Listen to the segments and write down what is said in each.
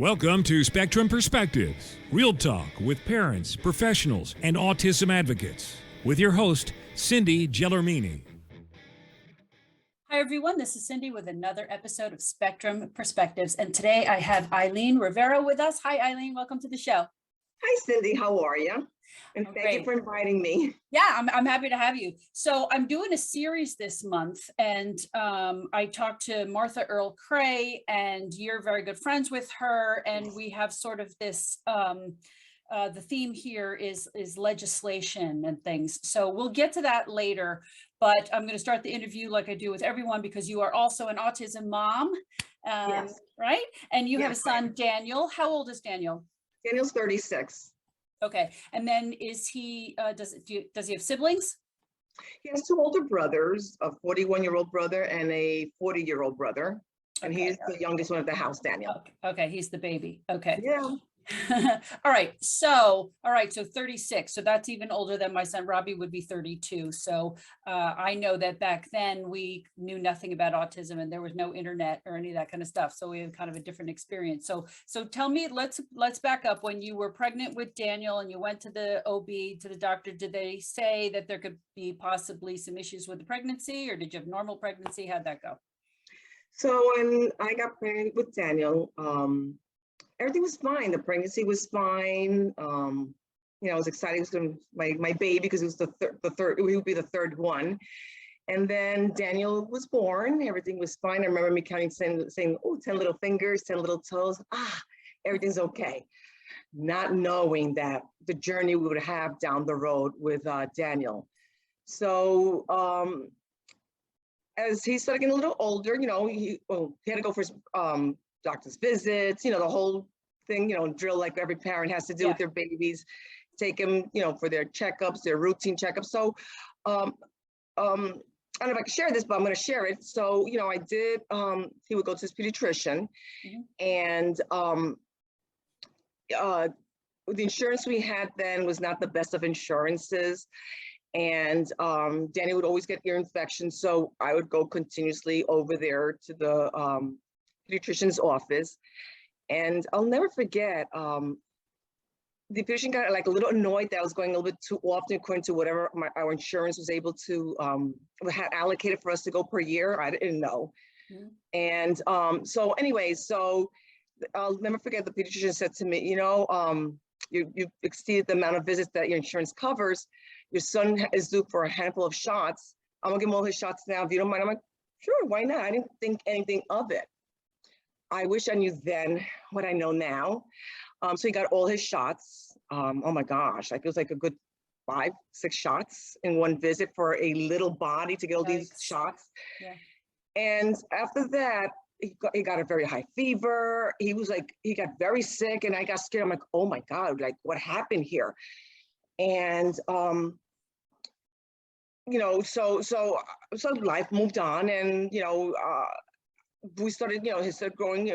Welcome to Spectrum Perspectives, real talk with parents, professionals, and autism advocates. With your host, Cindy Gellermini. Hi, everyone. This is Cindy with another episode of Spectrum Perspectives. And today I have Aileen Rivera with us. Hi, Aileen. Welcome to the show. Hi, Cindy. How are you? And thank you for inviting me. Yeah, I'm happy to have you. So I'm doing a series this month, and I talked to Martha Earl Cray, and you're very good friends with her. And we have sort of this, the theme here is legislation and things. So we'll get to that later, but I'm going to start the interview like I do with everyone, because you are also an autism mom, Yes. right? And you have a Yes, son, right. Daniel. How old is Daniel? Daniel's 36. Okay. And then is he, does he have siblings? He has two older brothers, a 41-year-old brother and a 40-year-old brother. And Okay. he's the youngest one of the house, Daniel. Okay, he's the baby. Okay. Yeah. All right. So 36. So that's even older than my son. Robbie would be 32. So I know that back then we knew nothing about autism, and there was no internet or any of that kind of stuff. So we had kind of a different experience. So tell me, let's back up. When you were pregnant with Daniel and you went to the OB, to the doctor, did they say that there could be possibly some issues with the pregnancy, or did you have normal pregnancy? How'd that go? So when I got pregnant with Daniel, everything was fine. The pregnancy was fine. I was excited. It was going to be my baby, because it was the third, it would be the third one. And then Daniel was born. Everything was fine. I remember me counting, saying, oh, 10 little fingers, 10 little toes. Everything's okay. Not knowing that the journey we would have down the road with Daniel. So as he started getting a little older, he had to go for his doctor's visits, the whole thing, drill like every parent has to do with their babies, take them, for their checkups, their routine checkups. So I don't know if I can share this, but I'm going to share it. So, I did, he would go to his pediatrician, and the insurance we had then was not the best of insurances. And Danny would always get ear infections. So I would go continuously over there to the pediatrician's office. And I'll never forget, the pediatrician got like a little annoyed that I was going a little bit too often according to whatever our insurance was able to, had allocated for us to go per year. I didn't know. And so anyway, I'll never forget, the pediatrician said to me, you exceeded the amount of visits that your insurance covers. Your son is due for a handful of shots. I'm gonna give him all his shots now, if you don't mind. I'm like, sure, why not? I didn't think anything of it. I wish I knew then what I know now. So he got all his shots. Oh my gosh, like it was like a good 5-6 shots in one visit for a little body to get all these shots. Yeah. And after that, he got a very high fever. He got very sick, and I got scared. I'm like, oh my God, like what happened here? And so life moved on, and we started, he started growing. He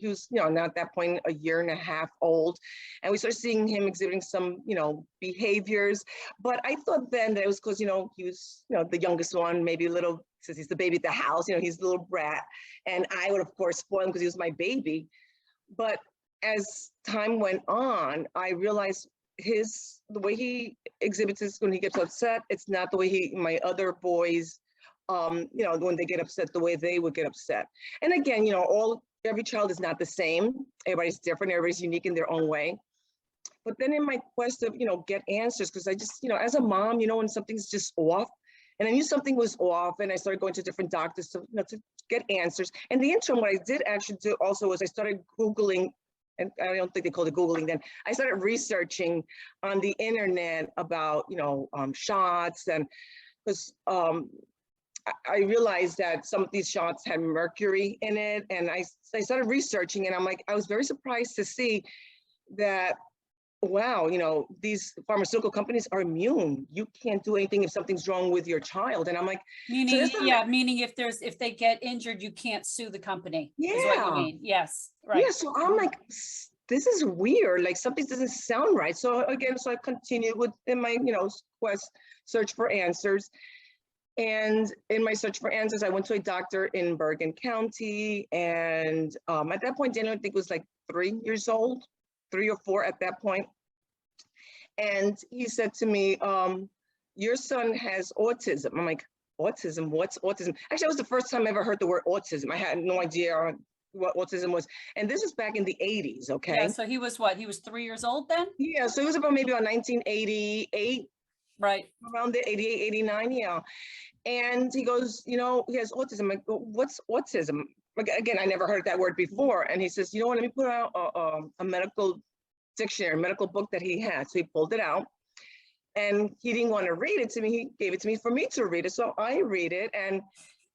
was now at that point 1.5 years old, and we started seeing him exhibiting some behaviors. But I thought then that it was because he was the youngest one, maybe a little, since he's the baby at the house, he's the little brat, and I would of course spoil him because he was my baby. But as time went on, I realized the way he exhibits this when he gets upset, it's not the way my other boys, when they get upset, the way they would get upset. And again, every child is not the same. Everybody's different. Everybody's unique in their own way. But then in my quest of, get answers, because I just, as a mom, when something's just off, and I knew something was off, and I started going to different doctors to get answers. And the interim, what I did actually do also was I started Googling, and I don't think they called it Googling then. I started researching on the internet about, shots, and because I realized that some of these shots had mercury in it, and I started researching, and I'm like, I was very surprised to see that, wow, these pharmaceutical companies are immune. You can't do anything if something's wrong with your child. And I'm like, meaning if they get injured, you can't sue the company. Yeah. Is what you mean. Yes. Right. Yeah. So I'm like, this is weird. Like something doesn't sound right. So again, I continued in my, search for answers. And in my search for answers, I went to a doctor in Bergen County. And at that point, Daniel, I think was like 3 years old, 3 or 4 at that point. And he said to me, your son has autism. I'm like, autism? What's autism? Actually, that was the first time I ever heard the word autism. I had no idea what autism was. And this was back in the 80s, okay? Yeah, so he was what? He was 3 years old then? Yeah, so it was about maybe 1988, Right. around the 88, 89, yeah. And he goes, he has autism. I'm like, what's autism? Again, I never heard that word before. And he says, you know what, let me put out a medical dictionary, medical book that he had. So he pulled it out. And he didn't want to read it to me. He gave it to me for me to read it. So I read it, and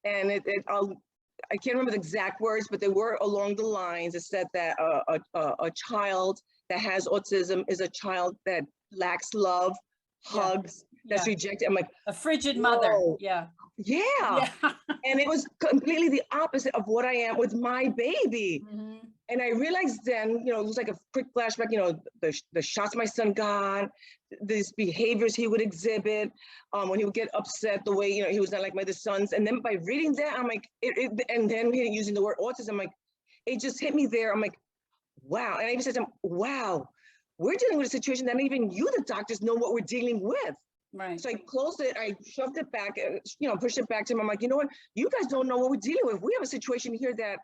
I can't remember the exact words, but they were along the lines. It said that a child that has autism is a child that lacks love, hugs, that's rejected. I'm like, a frigid mother. whoa. Yeah. Yeah. And it was completely the opposite of what I am with my baby. Mm-hmm. And I realized then, it was like a quick flashback, the shots my son got, these behaviors he would exhibit, when he would get upset, the way, he was not like my other sons. And then by reading that, I'm like, and then using the word autism, I'm like, it just hit me there. I'm like, wow. And I even said to him, wow, we're dealing with a situation that even you, the doctors, know what we're dealing with. Right. So I closed it, I shoved it back, pushed it back to him. I'm like, you know what? You guys don't know what we're dealing with. We have a situation here that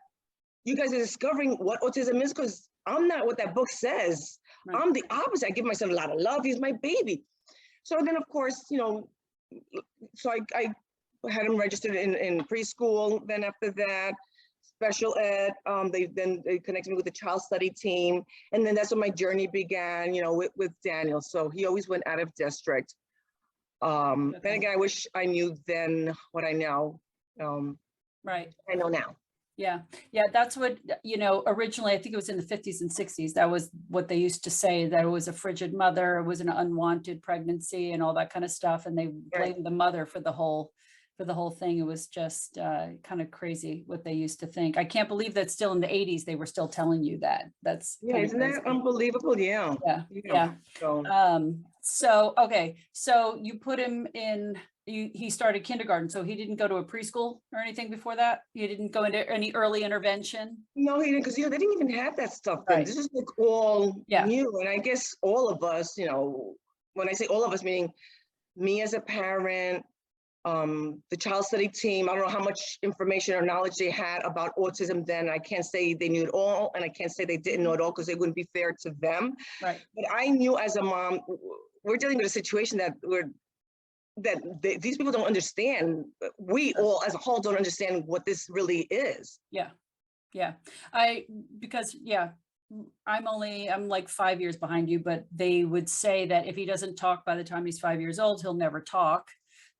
you guys are discovering what autism is, because I'm not what that book says. Right. I'm the opposite. I give my son a lot of love. He's my baby. So then, of course, so I had him registered in preschool. Then after that, special ed, they connected me with the child study team. And then that's when my journey began, with Daniel. So he always went out of district. Then again, I wish I knew then what I know. Right. I know now. Yeah. Yeah. That's what, originally, I think it was in the 50s and 60s. That was what they used to say, that it was a frigid mother, it was an unwanted pregnancy and all that kind of stuff. And they blamed the mother for the whole thing. It was just kind of crazy what they used to think. I can't believe that still in the 80s, they were still telling you that. That's isn't that unbelievable? Yeah. Yeah. So, okay. So you put him in, he started kindergarten. So he didn't go to a preschool or anything before that? He didn't go into any early intervention? No, he didn't, because they didn't even have that stuff then. Right. This is like all new. And I guess all of us, when I say all of us, meaning me as a parent, the child study team, I don't know how much information or knowledge they had about autism then. I can't say they knew it all, and I can't say they didn't know it all, because it wouldn't be fair to them. Right. But I knew as a mom, we're dealing with a situation that these people don't understand. We all as a whole don't understand what this really is. Yeah. I'm like 5 years behind you, but they would say that if he doesn't talk by the time he's 5 years old, he'll never talk.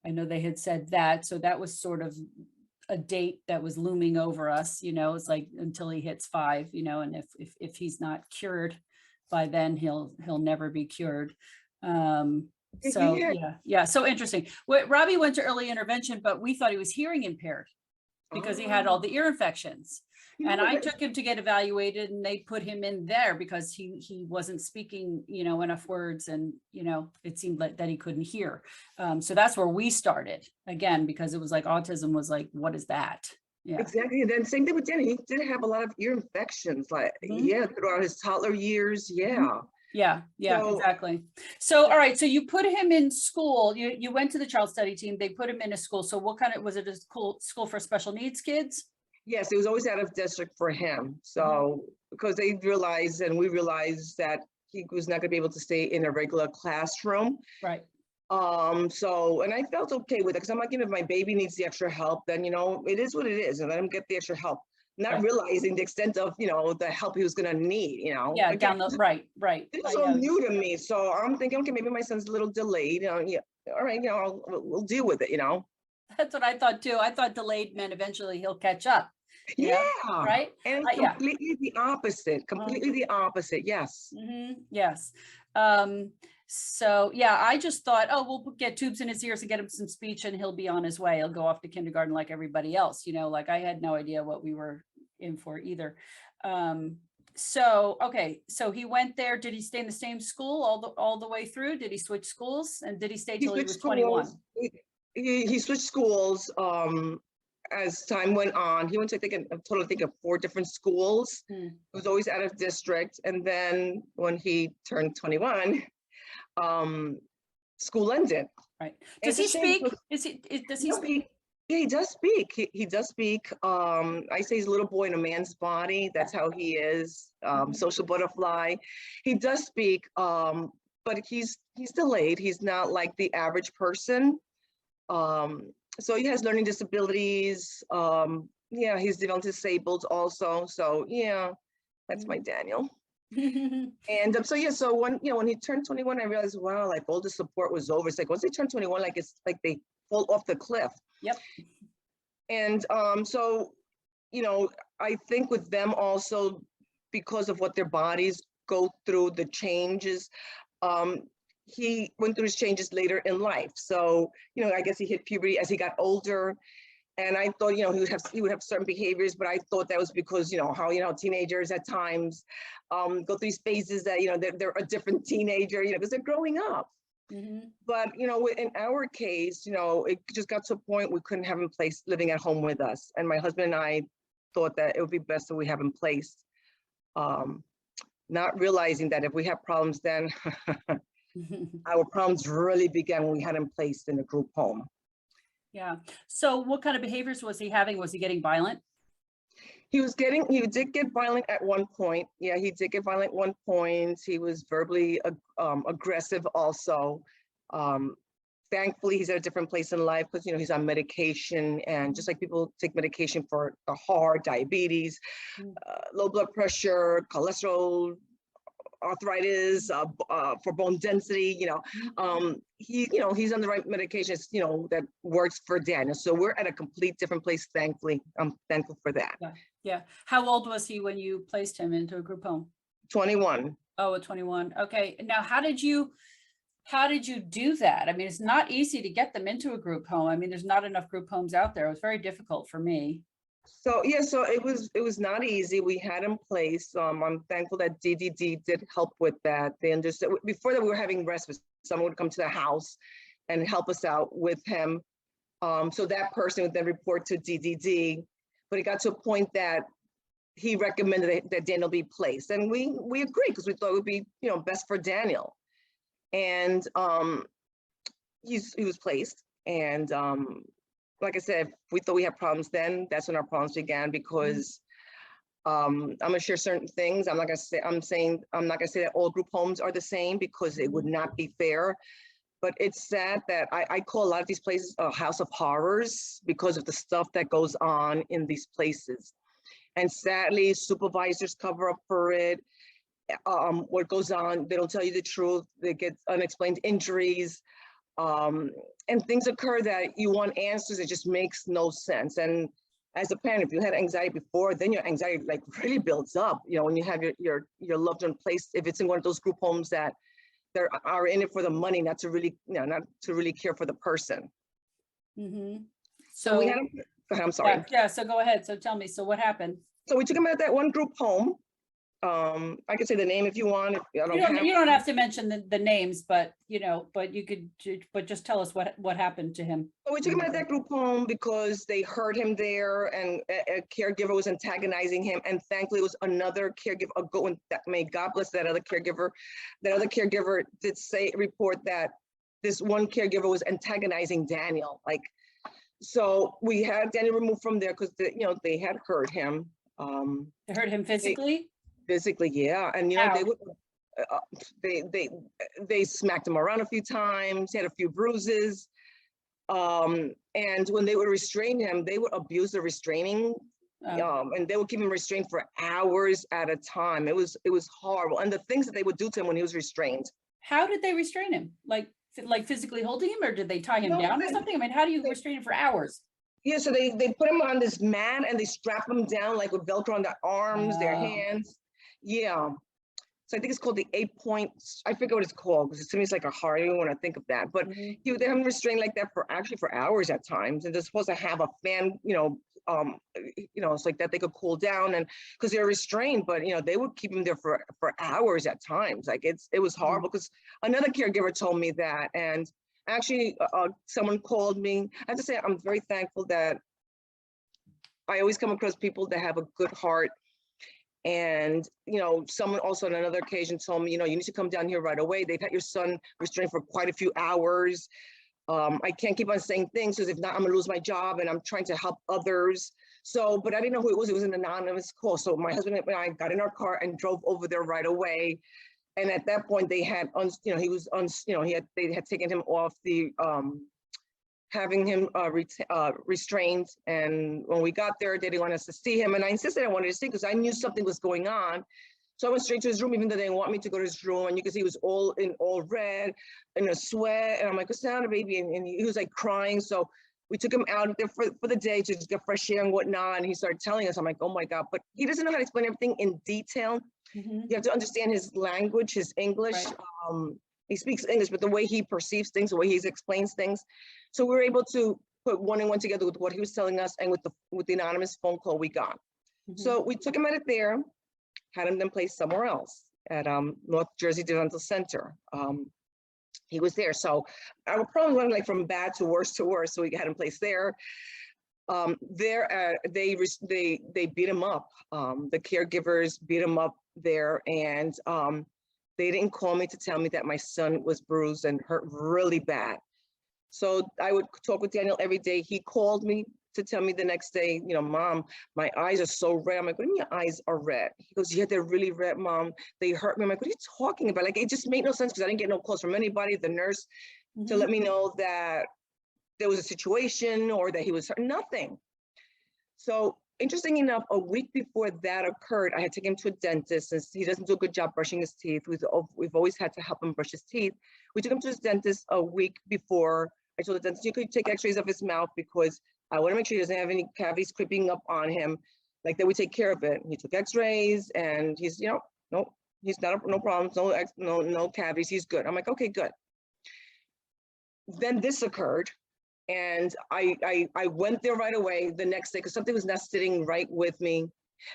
I know they had said that. So that was sort of a date that was looming over us, it's like until he hits 5, and if he's not cured by then, he'll never be cured. So so interesting. Robbie went to early intervention, but we thought he was hearing impaired because he had all the ear infections. And I took him to get evaluated, and they put him in there because he wasn't speaking, enough words, and, it seemed like that he couldn't hear. So that's where we started again, because it was like autism was like, what is that? Yeah, exactly. And then same thing with Danny. He did have a lot of ear infections, like, throughout his toddler years. Yeah, exactly. So, all right. So you put him in school, you went to the child study team, they put him in a school. So what kind of, was it a school for special needs kids? Yes, it was always out of district for him. So, because they realized, and we realized, that he was not going to be able to stay in a regular classroom. Right. So, and I felt okay with it, because I'm like, if my baby needs the extra help, then, it is what it is, and let him get the extra help. Not realizing the extent of, the help he was going to need, Yeah, again, right. It was all new to me. So I'm thinking, okay, maybe my son's a little delayed. All right, we'll deal with it, That's what I thought too. I thought delayed meant eventually he'll catch up. Yeah. Right. And completely the opposite, the opposite. Yes. Yes. So I just thought, we'll get tubes in his ears and get him some speech and he'll be on his way. He'll go off to kindergarten like everybody else, like I had no idea what we were in for either. So he went there. Did he stay in the same school all the way through? Did he switch schools, and did he stay till he was 21? He switched schools. as time went on, he went to, I think, a total, I think, of 4 different schools. Hmm. He was always out of district. And then when he turned 21, school ended. Right. And Does he it's a shame speak? because- Does he No, speak? yeah, he does speak. He does speak. I say he's a little boy in a man's body. That's how he is. Mhm. Social butterfly. He does speak, but he's delayed. He's not like the average person. So he has learning disabilities. Yeah, he's developmentally disabled also. So yeah, that's my Daniel. And so yeah, so when he turned 21, I realized, wow, like all the support was over. It's like once they turn 21, like it's like they fall off the cliff. Yep. And so, I think with them also, because of what their bodies go through, the changes, he went through his changes later in life. So, I guess he hit puberty as he got older. And I thought, he would have certain behaviors, but I thought that was because, how, teenagers at times go through these phases that, they're a different teenager, because they're growing up. Mhm. But, in our case, it just got to a point we couldn't have him placed living at home with us. And my husband and I thought that it would be best that we have him placed, not realizing that if we have problems, then our problems really began when we had him placed in a group home. Yeah. So what kind of behaviors was he having? Was he getting violent? He did get violent at one point. Yeah, he did get violent at one point. He was verbally aggressive also. Thankfully, he's at a different place in life because, he's on medication, and just like people take medication for the heart, diabetes, low blood pressure, cholesterol, arthritis, for bone density, he's on the right medications, that works for Daniel. So we're at a complete different place, thankfully. I'm thankful for that. Yeah. Yeah. How old was he when you placed him into a group home? 21. Oh, at 21. Okay. Now, how did you do that? I mean, it's not easy to get them into a group home. I mean, there's not enough group homes out there. It was very difficult for me. So yeah, so it was not easy. We had him placed. I'm thankful that DDD did help with that. They understood before that we were having respite. Someone would come to the house and help us out with him. So that person would then report to DDD. But it got to a point that he recommended that Daniel be placed, and we agreed because we thought it would be best for Daniel. And he was placed, and like I said, we thought we had problems then. That's when our problems began because I'm gonna share certain things. I'm not gonna say that all group homes are the same because it would not be fair. But it's sad that I call a lot of these places a house of horrors because of the stuff that goes on in these places. And sadly, supervisors cover up for it. What goes on, they don't tell you the truth. They get unexplained injuries. And things occur that you want answers. It just makes no sense. And as a parent, if you had anxiety before, then your anxiety like really builds up. When you have your loved one placed, if it's in one of those group homes that they are in it for the money, not to really care for the person. Mm-hmm. So we had. Go ahead, I'm sorry. Yeah. So go ahead. So tell me. So what happened? So we took him out of that one group home. I can say the name if you want. You don't have to mention the names, but but just tell us what happened to him. So we took him out of that group home because they heard him there, and a caregiver was antagonizing him. And thankfully, it was another caregiver. May God bless that other caregiver. That other caregiver did report that this one caregiver was antagonizing Daniel. So we had Daniel removed from there because they had hurt him. They hurt him physically. Physically, yeah, and How? they would they smacked him around a few times. He had a few bruises, and when they would restrain him, they would abuse the restraining, and they would keep him restrained for hours at a time. It was horrible, and the things that they would do to him when he was restrained. How did they restrain him? Like physically holding him, or did they tie him down or something? I mean, how do you restrain him for hours? Yeah, so they put him on this mat and they strap him down like with Velcro on their arms, their hands. Yeah. So I think it's called the 8-point, I forget what it's called because to me it's like a horror. I don't want to think of that. But they have him restrained like that for hours at times. And they're supposed to have a fan, it's like that they could cool down, and because they're restrained, but they would keep him there for hours at times. Like it was horrible because another caregiver told me that. And actually someone called me. I have to say I'm very thankful that I always come across people that have a good heart. And, someone also on another occasion told me, you need to come down here right away. They've had your son restrained for quite a few hours. I can't keep on saying things because if not, I'm gonna lose my job, and I'm trying to help others. So, but I didn't know who it was. It was an anonymous call. So my husband and I got in our car and drove over there right away. And at that point they had, they had taken him off the, having him restrained. And when we got there, they didn't want us to see him. And I insisted I wanted to see because I knew something was going on. So I went straight to his room, even though they didn't want me to go to his room. And you can see he was all red, in a sweat. And I'm like, what's down, baby? And he was like crying. So we took him out there for the day to just get fresh air and whatnot. And he started telling us, I'm like, oh my God, but he doesn't know how to explain everything in detail. You have to understand his language, his English. Right. He speaks English, but the way he perceives things, the way he explains things. So we were able to put one and one together with what he was telling us and with the anonymous phone call we got. So we took him out of there, had him then placed somewhere else at North Jersey Developmental Center. He was there. So I would probably went like from bad to worse. So we had him placed there. They beat him up. The caregivers beat him up there, and they didn't call me to tell me that my son was bruised and hurt really bad. So I would talk with Daniel every day. He called me to tell me the next day, Mom, my eyes are so red. I'm like, what do you mean your eyes are red? He goes, yeah, they're really red, Mom. They hurt me. I'm like, what are you talking about? Like, it just made no sense because I didn't get no calls from anybody, the nurse, to let me know that there was a situation or that he was hurt, nothing. So interesting enough, a week before that occurred, I had taken him to a dentist since he doesn't do a good job brushing his teeth. We've always had to help him brush his teeth. We took him to his dentist a week before. I told the dentist, you could take x-rays of his mouth because I want to make sure he doesn't have any cavities creeping up on him, like that we take care of it. He took x-rays and he's, no, he's not, no problems, no cavities, he's good. I'm like, okay, good. Then this occurred. And I went there right away the next day because something was not sitting right with me.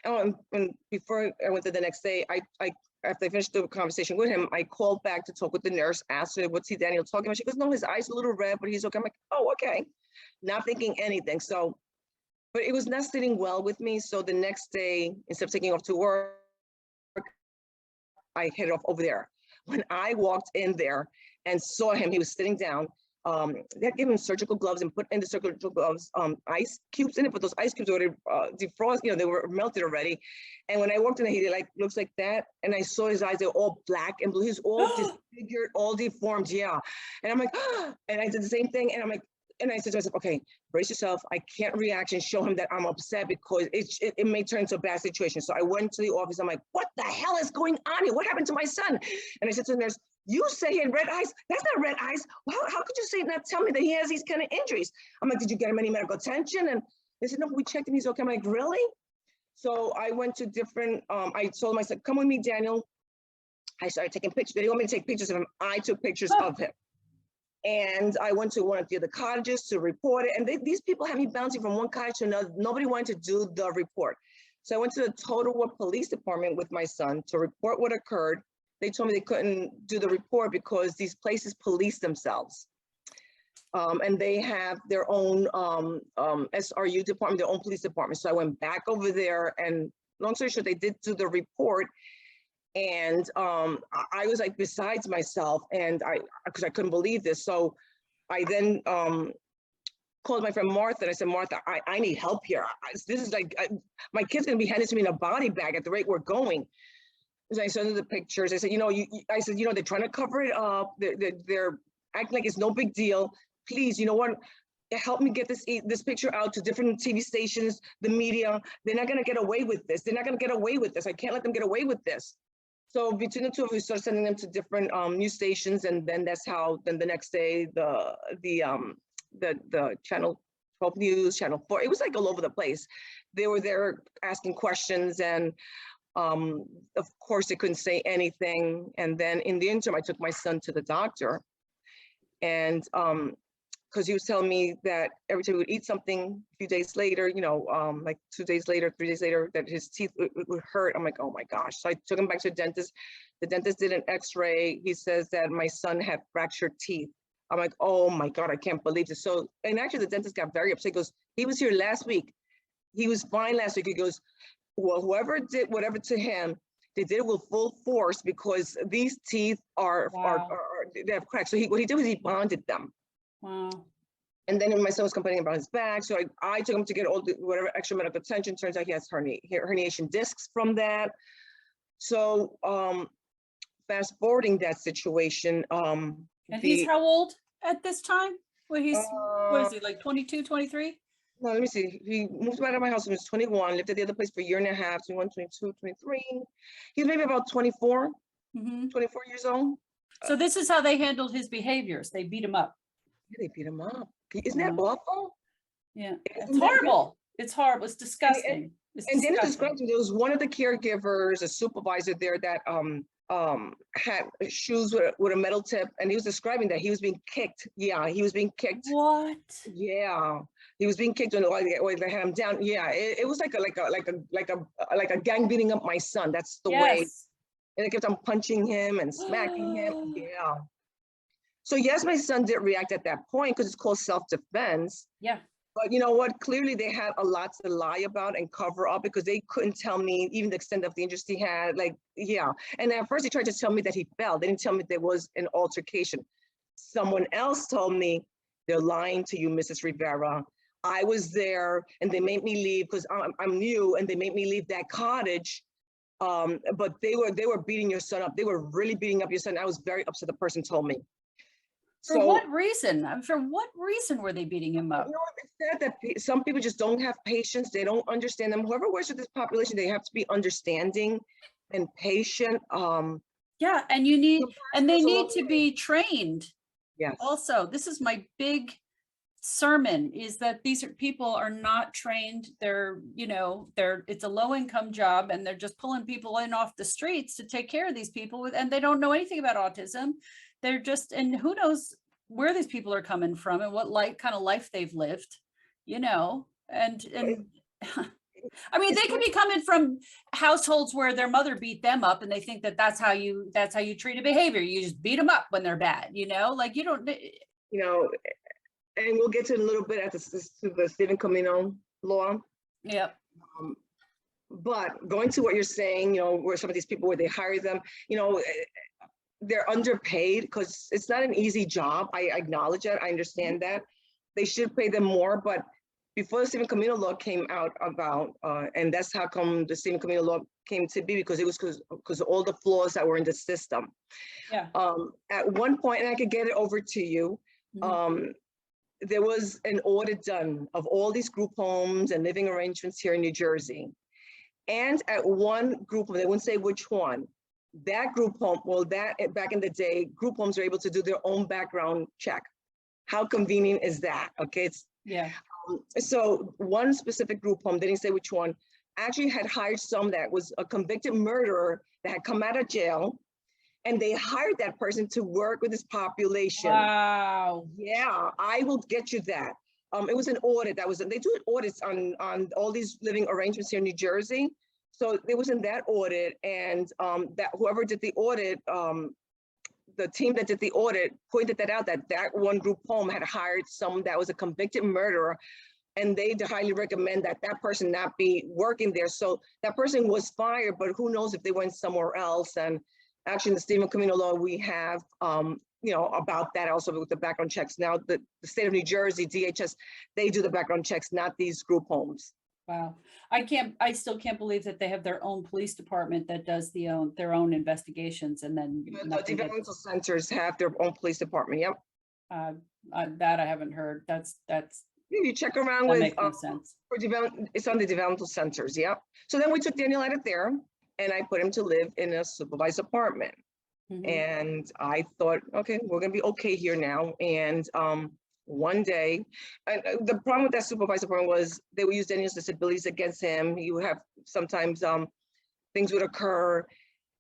And before I went there the next day, after I finished the conversation with him, I called back to talk with the nurse, asked her, what's Daniel talking about? She goes, no, his eyes are a little red, but he's okay. I'm like, oh, okay. Not thinking anything. So, but it was not sitting well with me. So the next day, instead of taking off to work, I headed off over there. When I walked in there and saw him, he was sitting down. They had given him surgical gloves and put in the surgical gloves ice cubes in it, but those ice cubes already defrost, they were melted already. And when I walked in, he looks like that. And I saw his eyes, they were all black and blue. He was all disfigured, all deformed, yeah. And I'm like, and I did the same thing. And I'm like, and I said to myself, okay, brace yourself. I can't react and show him that I'm upset because it may turn into a bad situation. So I went to the office. I'm like, what the hell is going on here? What happened to my son? And I said to the nurse, you say he had red eyes? That's not red eyes. Well, how could you say not tell me that he has these kind of injuries? I'm like, did you get him any medical attention? And they said, no, we checked him. He's okay. I'm like, really? So I went to different, I told him, I said, come with me, Daniel. I started taking pictures. They didn't want me to take pictures of him. I took pictures of him. And I went to one of the other cottages to report it. And these people had me bouncing from one cottage to another. Nobody wanted to do the report. So I went to the Total War Police Department with my son to report what occurred. They told me they couldn't do the report because these places police themselves. And they have their own SRU department, their own police department. So I went back over there and long story short, they did do the report. And I was like besides myself and because I couldn't believe this. So I then called my friend Martha and I said, Martha, I need help here. This is like, my kid's gonna be handed to me in a body bag at the rate we're going. So I sent her the pictures. I said, they're trying to cover it up. They're acting like it's no big deal. Please, you know what? Help me get this picture out to different TV stations, the media. They're not gonna get away with this. They're not gonna get away with this. I can't let them get away with this. So between the two of us, we started sending them to different news stations, and then that's how. Then the next day, the Channel 12 News, Channel 4. It was like all over the place. They were there asking questions, and of course they couldn't say anything. And then in the interim, I took my son to the doctor, and because he was telling me that every time he would eat something, a few days later, like 2 days later, 3 days later, that his teeth would hurt. I'm like, oh my gosh. So I took him back to the dentist. The dentist did an x-ray. He says that my son had fractured teeth. I'm like, oh my God, I can't believe this. So, and actually the dentist got very upset. He goes, he was here last week. he was fine last week. He goes, well, whoever did whatever to him, they did it with full force because these teeth Wow. they have cracks. So what he did was he bonded them. Wow. And then my son was complaining about his back. So I took him to get all the whatever extra medical attention. Turns out he has herniation discs from that. So fast forwarding that situation. And he's how old at this time? Well, what is he, like 22, 23? No, let me see. He moved out of my house when he was 21, lived at the other place for a year and a half, 21, 22, 23. He's maybe about 24, 24 years old. So this is how they handled his behaviors. They beat him up. Yeah, they beat him up. Isn't that awful? Yeah, it's horrible. It's horrible. It's disgusting. And then it described there was one of the caregivers, a supervisor there that had shoes with a metal tip, and he was describing that he was being kicked. Yeah, he was being kicked. What? Yeah, he was being kicked when they had him down. Yeah, it was like a gang beating up my son. That's the way. And they kept on punching him and smacking him. Yeah. So yes, my son did react at that point because it's called self-defense. Yeah. But you know what? Clearly they had a lot to lie about and cover up because they couldn't tell me even the extent of the injuries he had. Like, yeah. And at first they tried to tell me that he fell. They didn't tell me there was an altercation. Someone else told me, they're lying to you, Mrs. Rivera. I was there and they made me leave because I'm new, and they made me leave that cottage. But they were beating your son up. They were really beating up your son. I was very upset. The person told me. For what reason? For what reason were they beating him up? You know, it's sad that some people just don't have patience. They don't understand them. Whoever works with this population, they have to be understanding and patient. Yeah, and they need to be trained. Yes. Also, this is my big sermon, is that people are not trained. It's a low income job, and they're just pulling people in off the streets to take care of these people and they don't know anything about autism. They're just, and who knows where these people are coming from and what kind of life they've lived, and I mean, they could be coming from households where their mother beat them up and they think that that's how you treat a behavior. You just beat them up when they're bad, like you don't, and we'll get to it a little bit at the Stephen Camino law. Yep. But going to what you're saying, where some of these people, where they hire them, they're underpaid because it's not an easy job. I acknowledge that. I understand that. They should pay them more. But before the Stephen Camino law came out about, and that's how come the Stephen Camino law came to be, because it was because of all the flaws that were in the system. Yeah. At one point, and I could get it over to you, there was an audit done of all these group homes and living arrangements here in New Jersey. And at one group home, they wouldn't say which one, that group home, back in the day, group homes are able to do their own background check. How convenient is that? Okay, so one specific group home, they didn't say which one, actually had hired some that was a convicted murderer that had come out of jail, and they hired that person to work with this population. Wow. Yeah, I will get you that. It was an audit they do audits on all these living arrangements here in New Jersey. So it was in that audit, and that whoever did the audit, the team that did the audit pointed that out, that one group home had hired someone that was a convicted murderer, and they highly recommend that person not be working there. So that person was fired, but who knows if they went somewhere else. And actually in the Stephen Camino law, we have, about that also with the background checks. Now the state of New Jersey, DHS, they do the background checks, not these group homes. Wow. I still can't believe that they have their own police department that does their own investigations, and then the Developmental Centers have their own police department. Yep. That I haven't heard. That's you check around that with makes no sense. It's on the Developmental Centers. Yep. So then we took Daniel out of there, and I put him to live in a supervised apartment. And I thought, okay, we're gonna be okay here now. And one day, and the problem with that supervised apartment was they would use Daniel's disabilities against him. He would have sometimes things would occur,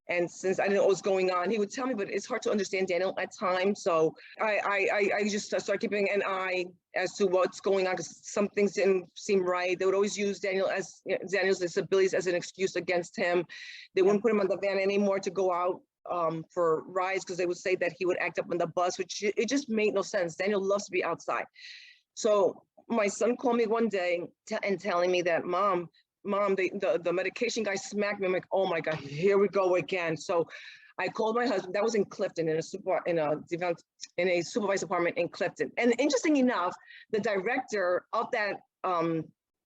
and since I didn't know what was going on, he would tell me, but it's hard to understand Daniel at times. So I just started keeping an eye as to what's going on, because some things didn't seem right. They would always use Daniel's disabilities as an excuse against him. They wouldn't put him on the van anymore to go out for rides, because they would say that he would act up on the bus, which it just made no sense. Daniel loves to be outside. So my son called me one day and telling me that, Mom, the medication guy smacked me. I'm like, oh my God, here we go again. So I called my husband. That was in Clifton, in a supervised apartment in Clifton. And interesting enough, the director of that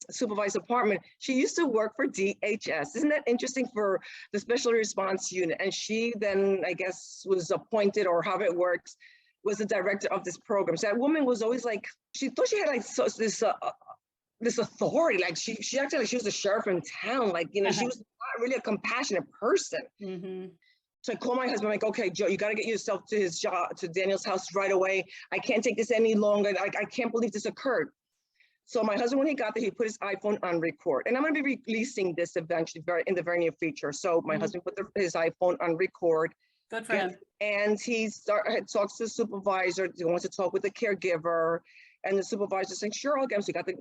supervised apartment, she used to work for DHS. Isn't that interesting, for the special response unit? And she then, I guess, was appointed, or how it works, was the director of this program. So that woman was always like, she thought she had like this authority, like she acted like she was the sheriff in town, like, you know, she was not really a compassionate person. So I called my husband, like, okay, Joe, you got to get yourself to his job, to Daniel's house right away. I can't take this any longer. I can't believe this occurred. So my husband, when he got there, he put his iPhone on record. And I'm going to be releasing this eventually in the very near future. So my husband put his iPhone on record. Good for him. And he talks to the supervisor. He wants to talk with the caregiver. And the supervisor saying, sure, I'll get him. So he got that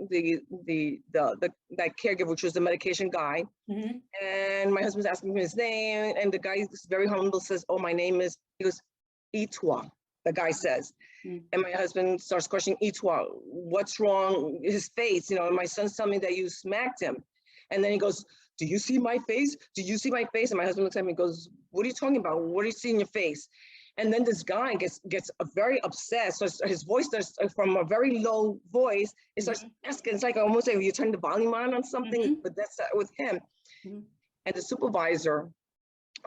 caregiver, which was the medication guy. And my husband's asking him his name. And the guy is very humble, says, oh, my name is, he goes, Itwa, the guy says. And my husband starts questioning Itwa, what's wrong? His face, you know, and my son's telling me that you smacked him. And then he goes, do you see my face? Do you see my face? And my husband looks at me and goes, what are you talking about? What do you see in your face? And then this guy gets very upset. So his voice starts, from a very low voice, it starts asking. It's like almost like you turn the volume on something, but that's with him. And the supervisor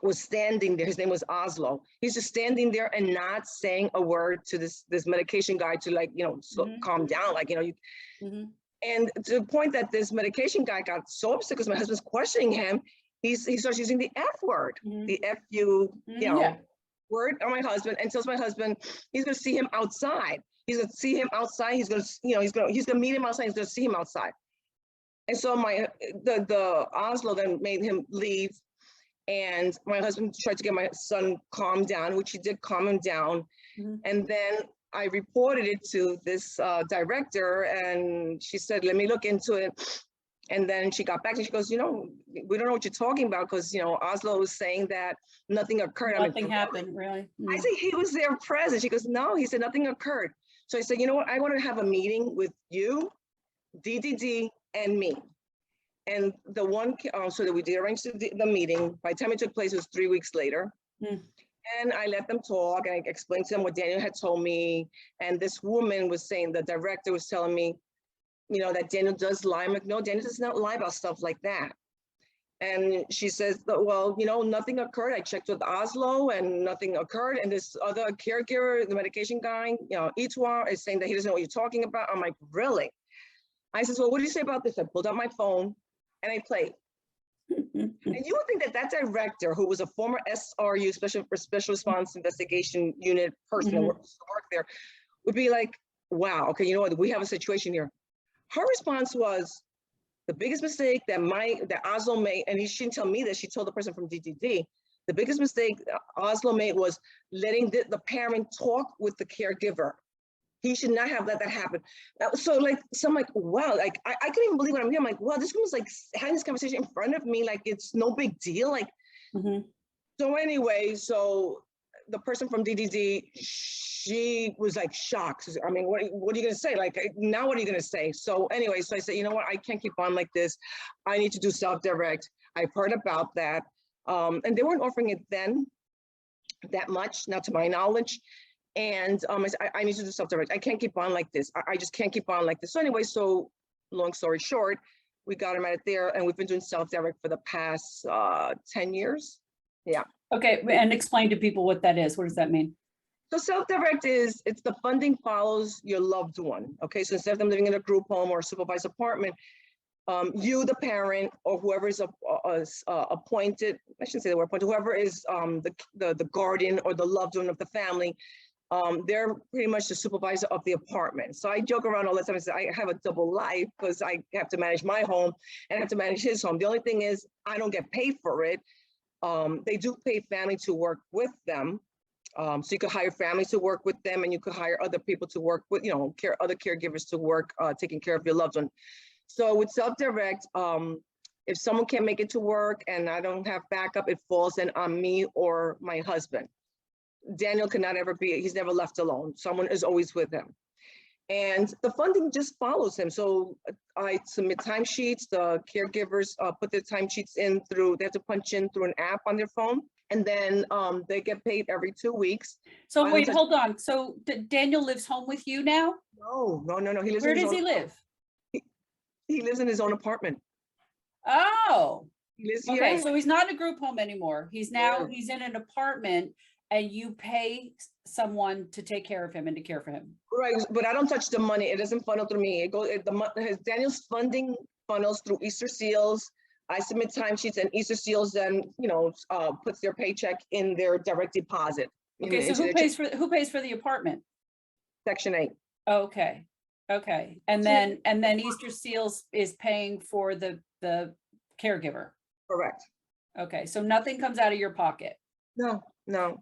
was standing there. His name was Oslo. He's just standing there and not saying a word to this medication guy to, like, you know, calm down, like, you know. And to the point that this medication guy got so upset because my husband's questioning him, he starts using the F word, the F-U, you know, word on my husband, and tells my husband he's going to see him outside. He's going to see him outside. He's going to, you know, he's going to meet him outside. He's going to see him outside. And so the Oslo then made him leave. And my husband tried to get my son calmed down, which he did calm him down. And then I reported it to this director, and she said, let me look into it. And then she got back and she goes, you know, we don't know what you're talking about, because, you know, Oslo was saying that nothing occurred. Nothing happened, really? I said, he was there present. She goes, no, he said nothing occurred. So I said, you know what, I want to have a meeting with you, DDD, and me. And the one, so that we did arrange the meeting. By the time it took place, it was 3 weeks later. And I let them talk, and I explained to them what Daniel had told me. And this woman was saying, the director was telling me, you know, that Daniel does lie. I'm like, no, Daniel does not lie about stuff like that. And she says, well, you know, nothing occurred. I checked with Oslo and nothing occurred. And this other caregiver, the medication guy, you know, Itwa, is saying that he doesn't know what you're talking about. I'm like, really? I says, well, what do you say about this? I pulled out my phone and I played. And you would think that that director, who was a former SRU, Special Response Investigation Unit person who worked there, would be like, wow, okay, you know what, we have a situation here. Her response was, the biggest mistake that Oslo made, and she didn't tell me that, she told the person from DDD, the biggest mistake Oslo made was letting the parent talk with the caregiver. He should not have let that happen. So I'm like, wow, like I couldn't even believe what I'm hearing. I'm like, wow, this woman's like having this conversation in front of me, like it's no big deal. Like, so anyway, so the person from DDD, she was like shocked. I mean, what are you gonna say? Like, now what are you gonna say? So anyway, so I said, you know what, I can't keep on like this. I need to do self-direct. I've heard about that. And they weren't offering it then that much, not to my knowledge. And I said, I need to do self-direct. I can't keep on like this. I just can't keep on like this. So anyway, so long story short, we got him out of there, and we've been doing self-direct for the past 10 years. Yeah. Okay, and explain to people what that is. What does that mean? So self-direct is, it's the funding follows your loved one. Okay, so instead of them living in a group home or a supervised apartment, you, the parent, or whoever is appointed, I shouldn't say the word appointed, whoever is the guardian or the loved one of the family, they're pretty much the supervisor of the apartment. So I joke around all the time and say, I have a double life because I have to manage my home and I have to manage his home. The only thing is I don't get paid for it. They do pay family to work with them. So you could hire families to work with them, and you could hire other people to work with, you know, other caregivers to work, taking care of your loved one. So with self-direct, if someone can't make it to work and I don't have backup, it falls then on me or my husband. Daniel cannot ever be, he's never left alone. Someone is always with him. And the funding just follows him. So I submit timesheets, the caregivers put their timesheets in through, they have to punch in through an app on their phone. And then they get paid every 2 weeks. So I wait, don't- hold on. So Daniel lives home with you now? No. He lives Where in his does own, he live? He lives in his own apartment. Oh, He lives okay. here. So he's not in a group home anymore. He's now, Yeah. he's in an apartment and you pay someone to take care of him and to care for him. Right, but I don't touch the money. It doesn't funnel through me. It goes, his Daniel's funding funnels through Easter Seals. I submit timesheets and Easter Seals then, puts their paycheck in their direct deposit. Okay, so into who their pays for the apartment? Section 8. Okay, okay. And then Easter Seals is paying for the caregiver. Correct. Okay, so nothing comes out of your pocket, No.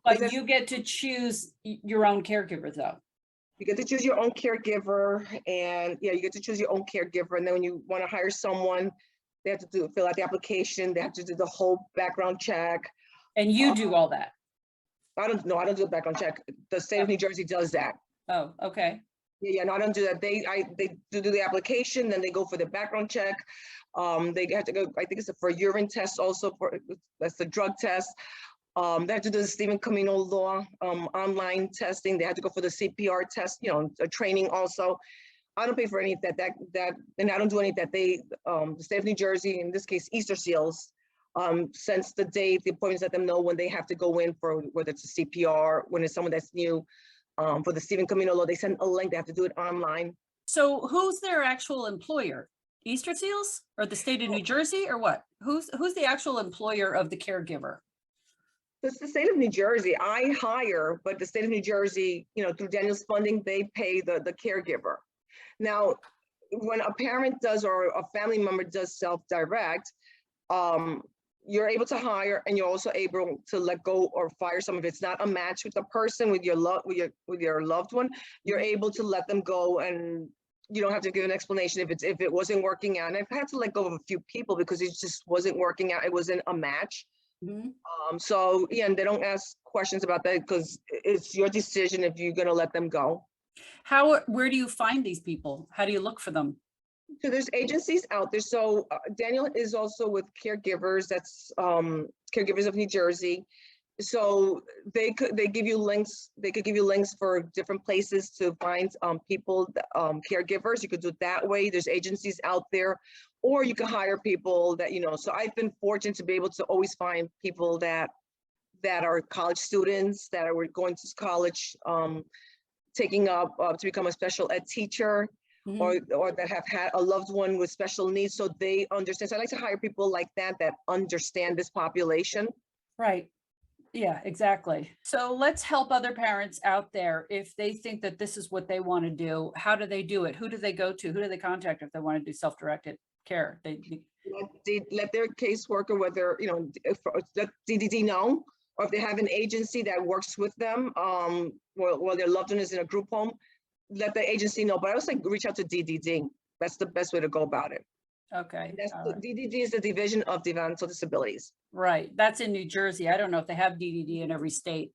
but you get to choose your own caregiver though. You get to choose your own caregiver, and you get to choose your own caregiver. And then when you want to hire someone, they have to fill out the application. They have to do the whole background check. And you do all that. I don't do the background check. The state of New Jersey does that. Oh, okay. No, I don't do that. They do the application, then they go for the background check. They have to go, I think it's for urine test also, that's the drug test. They have to do the Stephen Camino law online testing. They have to go for the CPR test, a training also. I don't pay for any of that, and I don't do any of that. The state of New Jersey, in this case, Easter Seals, since the date, the appointments let them know when they have to go in for whether it's a CPR, when it's someone that's new. For the Stephen Camino law, they send a link, they have to do it online. So who's their actual employer? Easter Seals or the state of New Jersey or what? Who's the actual employer of the caregiver? It's the state of New Jersey. I hire, but the state of New Jersey, through Daniel's funding, they pay the caregiver. Now, when a parent does or a family member does self-direct, you're able to hire, and you're also able to let go or fire someone. If it's not a match with the person, with your loved one, you're able to let them go, and you don't have to give an explanation if it wasn't working out. And I've had to let go of a few people because it just wasn't working out. It wasn't a match. Mm-hmm. So yeah, and they don't ask questions about that because it's your decision if you're going to let them go. Where do you find these people? How do you look for them? So there's agencies out there. So Daniel is also with caregivers. That's Caregivers of New Jersey. So they give you links. They could give you links for different places to find people, caregivers. You could do it that way. There's agencies out there, or you can hire people that, so I've been fortunate to be able to always find people that are college students that are going to college, taking up to become a special ed teacher. Mm-hmm. Or that have had a loved one with special needs, so they understand. So I like to hire people like that understand this population. Right. Yeah, exactly. So let's help other parents out there. If they think that this is what they want to do, how do they do it? Who do they go to? Who do they contact if they want to do self-directed care? They let their caseworker, whether let DDD know, or if they have an agency that works with them, while their loved one is in a group home, let the agency know. But I also reach out to DDD. That's the best way to go about it. Okay. DDD is the Division of Developmental Disabilities. Right. That's in New Jersey. I don't know if they have DDD in every state.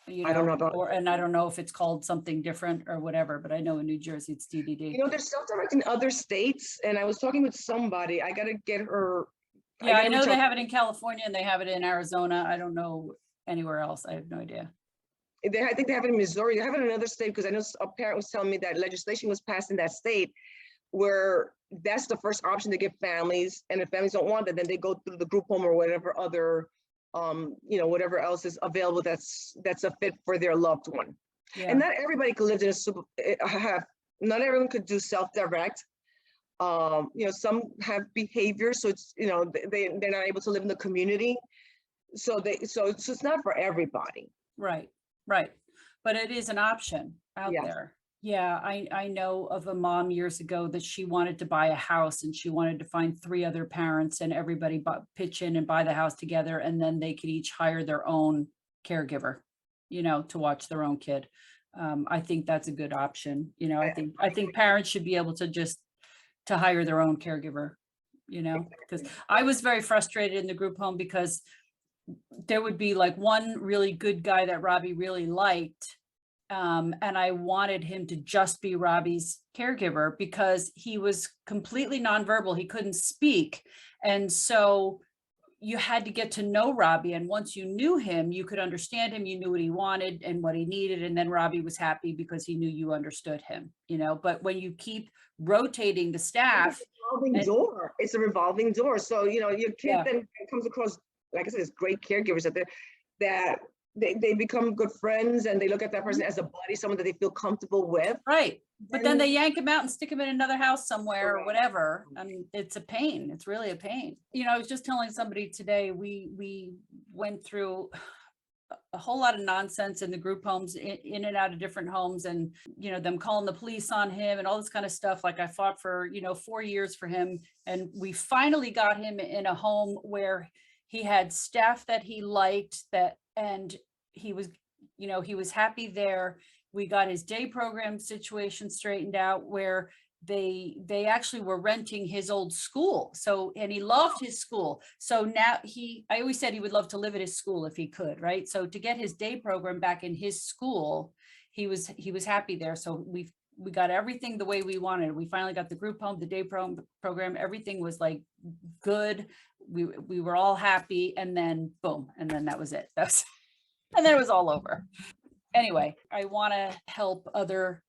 I don't know about, and I don't know if it's called something different or whatever, but I know in New Jersey it's DDD. They're self-direct in other states, and I was talking with somebody. I got to get her. Yeah, I know they have it in California and they have it in Arizona. I don't know anywhere else. I have no idea. I think they have it in Missouri. They have it in another state, because I know a parent was telling me that legislation was passed in that state where that's the first option to give families, and if families don't want that, then they go through the group home or whatever other, whatever else is available that's a fit for their loved one. Yeah. And not everybody could live in not everyone could do self-direct. Some have behavior, so it's they're not able to live in the community, so it's not for everybody. Right. But it is an option out there. Yeah, I know of a mom years ago that she wanted to buy a house, and she wanted to find 3 other parents and everybody pitch in and buy the house together, and then they could each hire their own caregiver, to watch their own kid. I think that's a good option. I think parents should be able to hire their own caregiver, because I was very frustrated in the group home because there would be like one really good guy that Robbie really liked, And I wanted him to just be Robbie's caregiver because he was completely nonverbal. He couldn't speak. And so you had to get to know Robbie. And once you knew him, you could understand him. You knew what he wanted and what he needed. And then Robbie was happy because he knew you understood him, you know, but when you keep rotating the staff. It's a revolving door. So, you know, your kid Yeah. then comes across, like I said, it's great caregivers out there that they become good friends and they look at that person as a buddy, someone that they feel comfortable with. Right. But then they yank him out and stick him in another house somewhere or Correct. whatever. I mean, it's a pain. It's really a pain. You know, I was just telling somebody today, we went through a whole lot of nonsense in the group homes, in and out of different homes, and, you know, them calling the police on him and all this kind of stuff. Like I fought for, 4 years for him. And we finally got him in a home where he had staff that he liked, and he was, he was happy there. We got his day program situation straightened out where they actually were renting his old school. So, and he loved his school. So now I always said he would love to live at his school if he could, right? So to get his day program back in his school, he was happy there. So we got everything the way we wanted. We finally got the group home, the day program, everything was like good. We were all happy, and then boom, and then that was it. And then it was all over. Anyway, I want to help other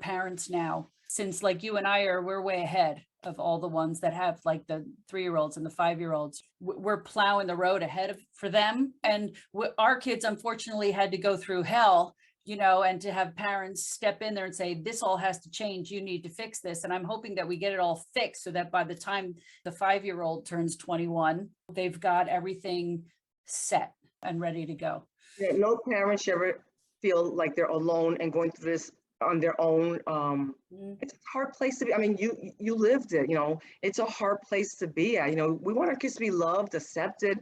parents now, since like you and we're way ahead of all the ones that have like the 3-year-olds and the 5-year-olds. We're plowing the road ahead for them. And our kids unfortunately had to go through hell, and to have parents step in there and say, this all has to change. You need to fix this. And I'm hoping that we get it all fixed so that by the time the 5-year-old turns 21, they've got everything set and ready to go. Yeah, no parent should ever feel like they're alone and going through this on their own. It's a hard place to be. I mean, you lived it, it's a hard place to be at. We want our kids to be loved, accepted,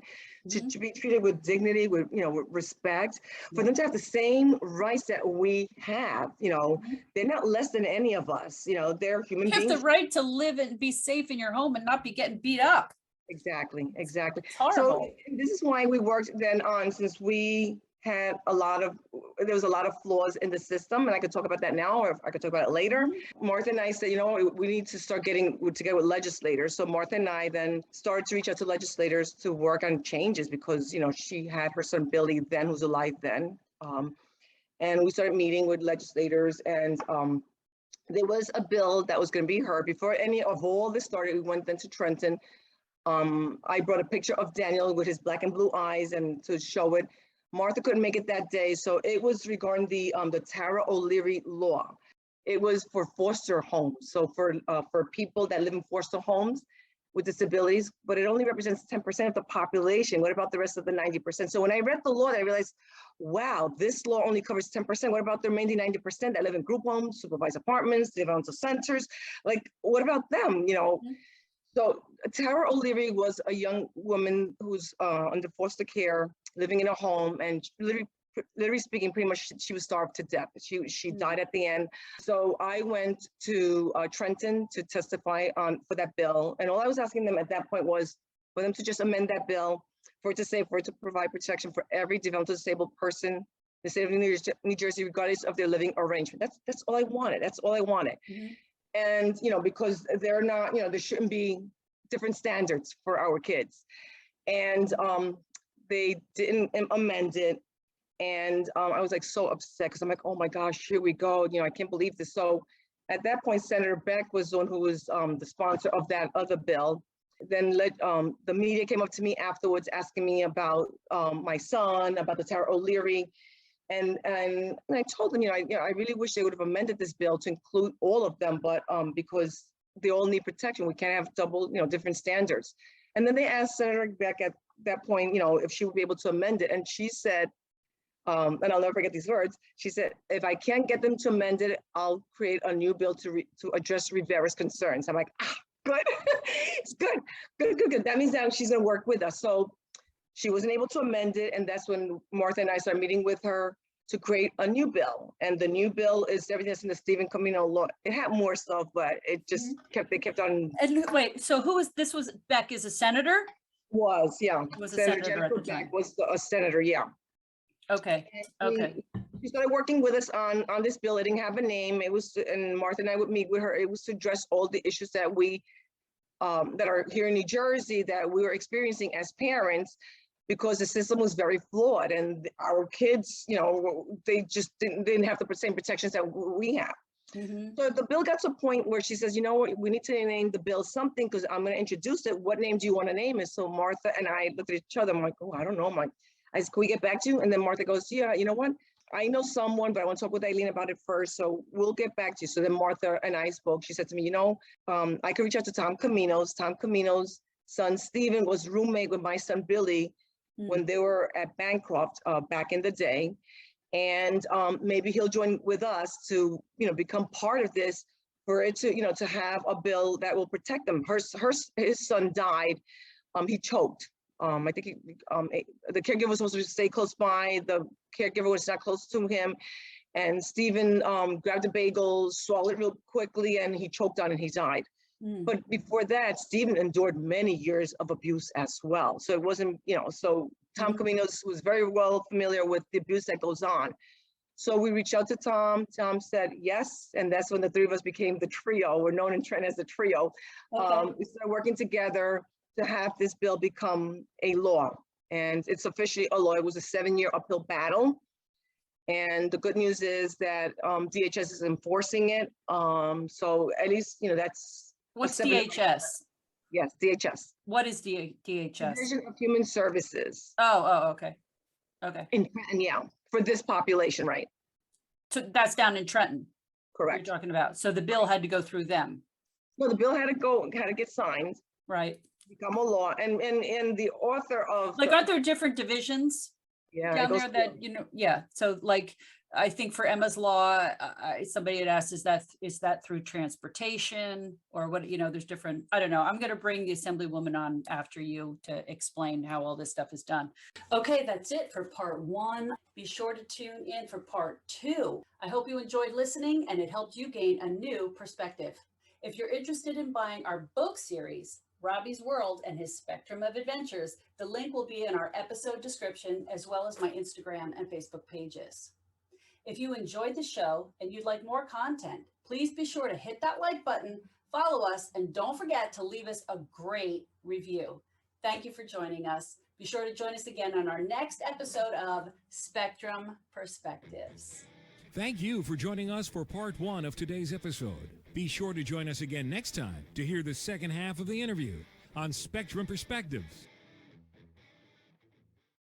to be treated with dignity, with respect, for them to have the same rights that we have. They're not less than any of us. They're human beings. You have the right to live and be safe in your home and not be getting beat up. Exactly. It's horrible. So this is why we worked then on, since we had there was a lot of flaws in the system, and I could talk about that now, or I could talk about it later. Martha and I said, we need to start getting together with legislators. So Martha and I then started to reach out to legislators to work on changes because, she had her son Billy then, who's alive then. And we started meeting with legislators, and there was a bill that was going to be heard. Before any of all this started, we went then to Trenton. I brought a picture of Daniel with his black and blue eyes and to show it. Martha couldn't make it that day. So it was regarding the Tara O'Leary law. It was for foster homes. So for people that live in foster homes with disabilities, but it only represents 10% of the population. What about the rest of the 90%? So when I read the law, I realized, wow, this law only covers 10%. What about the remaining 90% that live in group homes, supervised apartments, developmental centers? Like, what about them, So Tara O'Leary was a young woman who's under foster care, living in a home, and literally speaking, pretty much she was starved to death. She died at the end. So I went to Trenton to testify for that bill, and all I was asking them at that point was for them to just amend that bill for it to provide protection for every developmentally disabled person in the state of New Jersey, regardless of their living arrangement. That's all I wanted. That's all I wanted. And, because they're not, there shouldn't be different standards for our kids. And they didn't amend it. And I was like so upset because I'm like, oh my gosh, here we go. I can't believe this. So at that point, Senator Beck was the one who was the sponsor of that other bill. Then the media came up to me afterwards asking me about my son, about the Tara O'Leary. And I told them, I really wish they would have amended this bill to include all of them, but because they all need protection, we can't have double, different standards. And then they asked Senator Beck at that point, if she would be able to amend it. And she said, and I'll never forget these words, she said, if I can't get them to amend it, I'll create a new bill to address Rivera's concerns. I'm like, good, it's good. That means that she's gonna work with us. So she wasn't able to amend it, and that's when Martha and I started meeting with her to create a new bill. And the new bill is everything that's in the Stephen Camino law. It had more stuff, but it just kept on. And wait, so this was Beck is a senator? Was, yeah. Was a Senator senator at Jennifer the time. Beck was a senator, yeah. Okay, okay. She started working with us on this bill. It didn't have a name. It was, and Martha and I would meet with her. It was to address all the issues that we that are here in New Jersey that we were experiencing as parents, because the system was very flawed, and our kids, they just didn't have the same protections that we have. So the bill got to a point where she says, you know what, we need to name the bill something, because I'm going to introduce it. What name do you want to name it? So Martha and I looked at each other. I'm like, oh, I don't know. I said, can we get back to you? And then Martha goes, yeah, you know what? I know someone, but I want to talk with Aileen about it first. So we'll get back to you. So then Martha and I spoke. She said to me, I could reach out to Tom Camino's. Tom Camino's son, Stephen, was roommate with my son, Billy, when they were at Bancroft back in the day. And maybe he'll join with us to, become part of this, for it to, to have a bill that will protect them. His son died. He choked. I think the caregiver was supposed to stay close by. The caregiver was not close to him. And Stephen grabbed a bagel, swallowed it real quickly, and he choked on it and he died. But before that, Stephen endured many years of abuse as well. So it wasn't, so Tom Caminos was very well familiar with the abuse that goes on. So we reached out to Tom. Tom said yes. And that's when the three of us became the trio. We're known in Trent as the trio. Okay. We started working together to have this bill become a law. And it's officially a law. It was a 7-year uphill battle. And the good news is that DHS is enforcing it. So at least, that's. What's DHS? Yes, DHS. What is DHS? Division of Human Services. Oh, okay. Okay. In Trenton, yeah, for this population, right? So that's down in Trenton. Correct. You're talking about. So the bill had to go through them. No, the bill had to get signed. Right. Become a law, and the author of aren't there different divisions? Yeah, down there that yeah. So I think for Emma's law, somebody had asked, is that through transportation or what? There's different. I don't know. I'm going to bring the Assemblywoman on after you to explain how all this stuff is done. Okay, that's it for part 1. Be sure to tune in for part 2. I hope you enjoyed listening and it helped you gain a new perspective. If you're interested in buying our book series, Robbie's World and His Spectrum of Adventures, the link will be in our episode description, as well as my Instagram and Facebook pages. If you enjoyed the show and you'd like more content, please be sure to hit that like button, follow us, and don't forget to leave us a great review. Thank you for joining us. Be sure to join us again on our next episode of Spectrum Perspectives. Thank you for joining us for part 1 of today's episode. Be sure to join us again next time to hear the second half of the interview on Spectrum Perspectives.